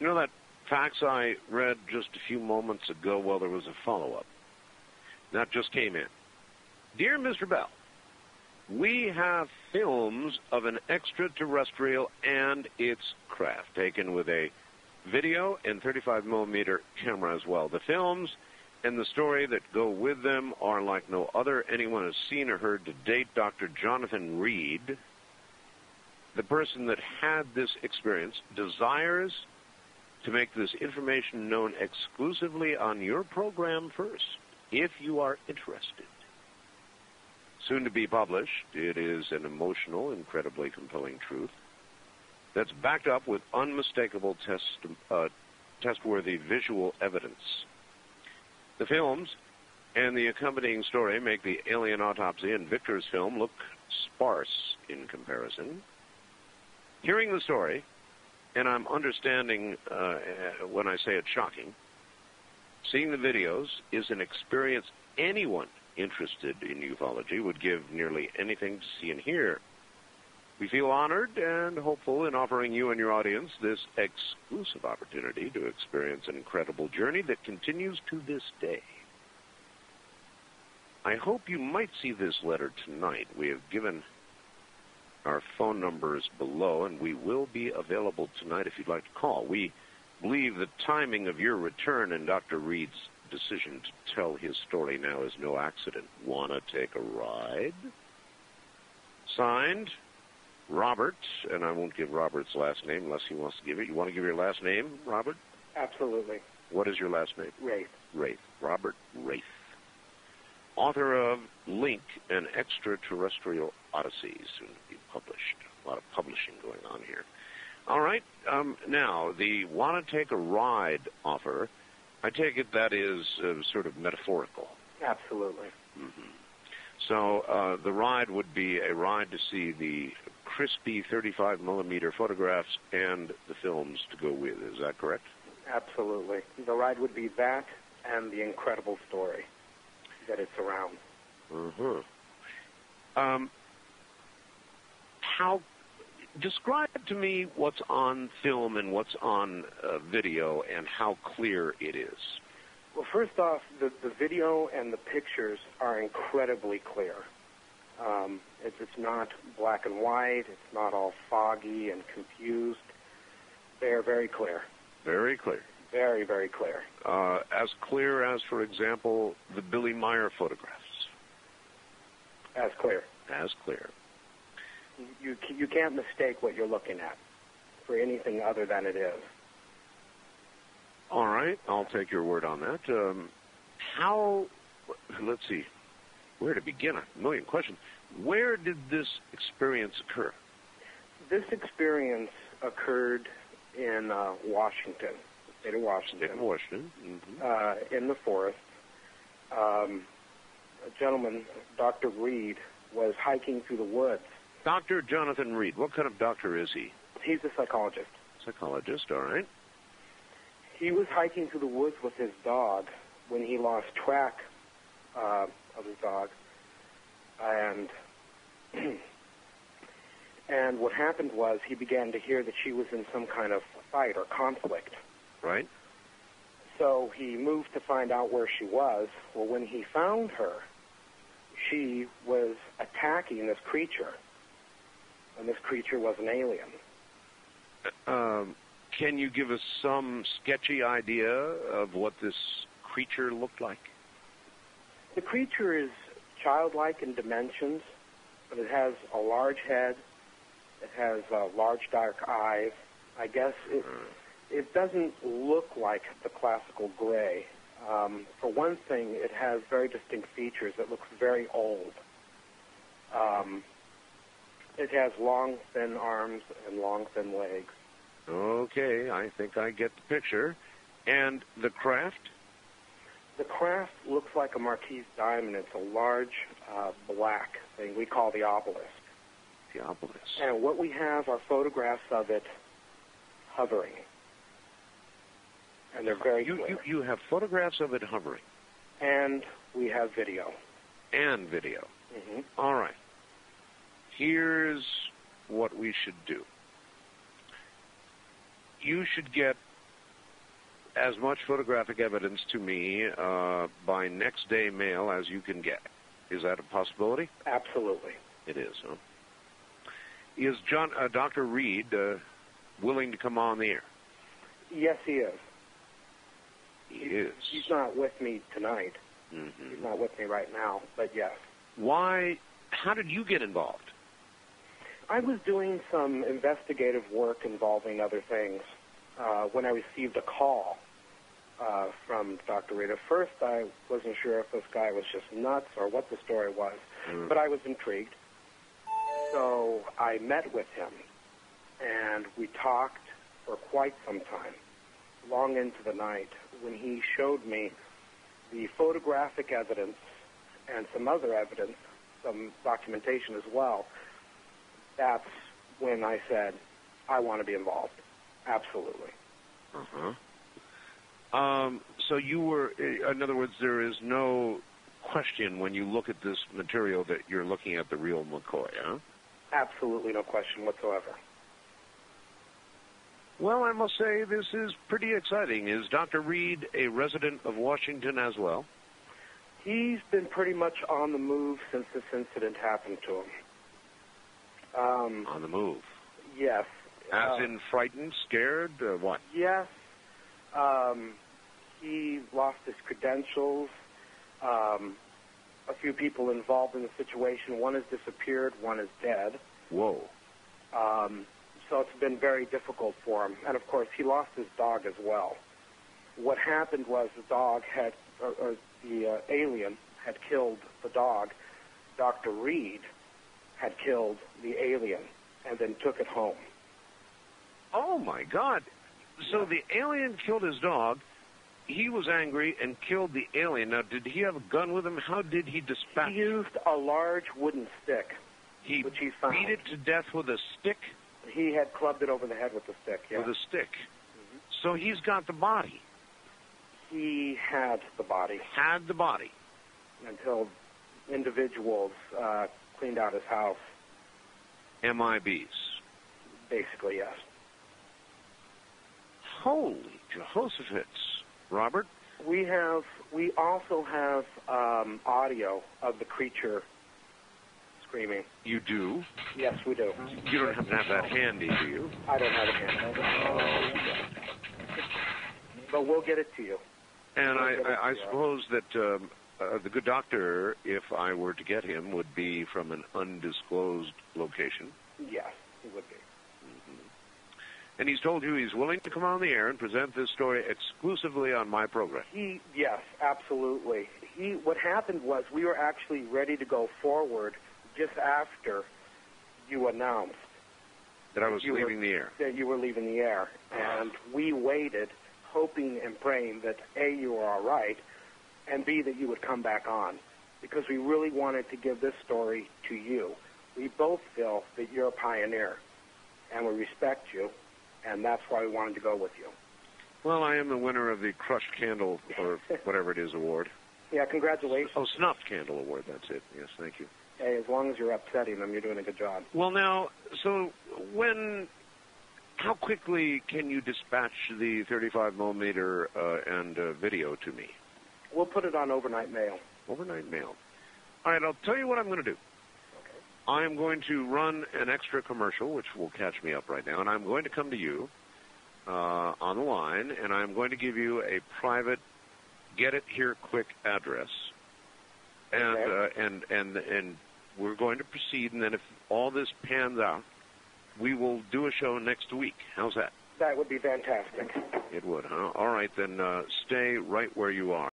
You know that fax I read just a few moments ago? Well, there was a follow-up. That just came in. Dear Mr. Bell, we have films of an extraterrestrial and its craft taken with a video and 35mm camera as well. The films and the story that go with them are like no other anyone has seen or heard to date. Dr. Jonathan Reed, the person that had this experience, desires to make this information known exclusively on your program first, if you are interested. Soon to be published, it is an emotional, incredibly compelling truth that's backed up with unmistakable test-worthy visual evidence. The films and the accompanying story make the alien autopsy in Victor's film look sparse in comparison. Hearing the story, and I'm understanding when I say it's shocking, seeing the videos is an experience anyone interested in ufology would give nearly anything to see and hear. We feel honored and hopeful in offering you and your audience this exclusive opportunity to experience an incredible journey that continues to this day. I hope you might see this letter tonight. We have given our phone numbers below, and we will be available tonight if you'd like to call. We believe the timing of your return and Dr. Reed's decision to tell his story now is no accident. Wanna take a ride? Signed, Robert, and I won't give Robert's last name unless he wants to give it. You want to give your last name, Robert? Absolutely. What is your last name? Wraith. Wraith. Robert Wraith. Author of Link, an Extraterrestrial Odyssey, soon to be published. A lot of publishing going on here. All right. Now, the want to take a ride offer, I take it that is sort of metaphorical. Absolutely. Mm-hmm. So the ride would be a ride to see the crispy 35mm photographs and the films to go with. Is that correct? Absolutely. The ride would be that and the incredible story that it surrounds. Mm-hmm. Describe to me what's on film and what's on video and how clear it is. Well, first off, the video and the pictures are incredibly clear. It's not black and white. It's not all foggy and confused. They are very clear. Very clear. Very, very clear. As clear as, for example, the Billy Meyer photographs. As clear. As clear. You can't mistake what you're looking at for anything other than it is. All right, I'll take your word on that. Let's see, where to begin? A million questions. Where did this experience occur? This experience occurred in Washington, the state of Washington. State of Washington. Mm-hmm. In the forest. A gentleman, Dr. Reed, was hiking through the woods. Dr. Jonathan Reed, what kind of doctor is he? He's a psychologist. Psychologist, all right. He was hiking through the woods with his dog when he lost track of his dog, and and what happened was he began to hear that she was in some kind of fight or conflict. Right. So he moved to find out where she was. Well, when he found her, she was attacking this creature, and this creature was an alien. Can you give us some sketchy idea of what this creature looked like? The creature is childlike in dimensions, but it has a large head. It has large dark eyes. I guess it doesn't look like the classical gray. For one thing, it has very distinct features. It looks very old. It has long, thin arms and long, thin legs. Okay, I think I get the picture. And the craft? The craft looks like a Marquise diamond. It's a large black thing we call the obelisk. The obelisk. And what we have are photographs of it hovering. And they're very clear. You have photographs of it hovering? And we have video. And video. Mm-hmm. All right. Here's what we should do. You should get as much photographic evidence to me by next day mail as you can get. Is that a possibility? Absolutely. It is, huh? Is Dr. Reed willing to come on the air? Yes, he is. He is. He's not with me tonight. Mm-hmm. He's not with me right now, but yes. Why? How did you get involved? I was doing some investigative work involving other things when I received a call from Dr. Reed. At first, I wasn't sure if this guy was just nuts or what the story was, but I was intrigued. So I met with him, and we talked for quite some time, long into the night, when he showed me the photographic evidence and some other evidence, some documentation as well. That's when I said, I want to be involved. Absolutely. Uh-huh. So you were, in other words, there is no question when you look at this material that you're looking at the real McCoy, huh? Absolutely no question whatsoever. Well, I must say this is pretty exciting. Is Dr. Reed a resident of Washington as well? He's been pretty much on the move since this incident happened to him. On the move? Yes. As in frightened, scared, what? Yes. He lost his credentials. A few people involved in the situation. One has disappeared, one is dead. Whoa. So it's been very difficult for him. And, of course, he lost his dog as well. What happened was the dog had, or the alien had killed the dog. Dr. Reed had killed the alien and then took it home. Oh, my God. So the alien killed his dog. He was angry and killed the alien. Now, did he have a gun with him? How did he dispatch? He used a large wooden stick, which he found. Beat it to death with a stick? He had clubbed it over the head with a stick, yeah. With a stick. Mm-hmm. So he's got the body. He had the body. Had the body. Until individuals cleaned out his house. MIBs. Basically, yes. Holy Jehoshaphat, Robert. We also have audio of the creature screaming. You do? Yes, we do. You don't happen to have that handy, do you? I don't have it handy. But we'll get it to you. And I suppose that the good doctor, if I were to get him, would be from an undisclosed location. Yes, he would be. And he's told you he's willing to come on the air and present this story exclusively on my program. Yes, absolutely. What happened was we were actually ready to go forward just after you announced that I was leaving the air. That you were leaving the air. And we waited, hoping and praying that, A, you were all right, and B, that you would come back on, because we really wanted to give this story to you. We both feel that you're a pioneer, and we respect you. And that's why we wanted to go with you. Well, I am the winner of the Crushed Candle, or whatever it is, award. Yeah, congratulations. Oh, Snuffed Candle Award, that's it. Yes, thank you. Hey, as long as you're upsetting them, you're doing a good job. Well, now, so how quickly can you dispatch the 35mm and video to me? We'll put it on overnight mail. Overnight mail. All right, I'll tell you what I'm going to do. I am going to run an extra commercial, which will catch me up right now, and I'm going to come to you on the line, and I'm going to give you a private get-it-here-quick address, and we're going to proceed, and then if all this pans out, we will do a show next week. How's that? That would be fantastic. It would, huh? All right, then stay right where you are.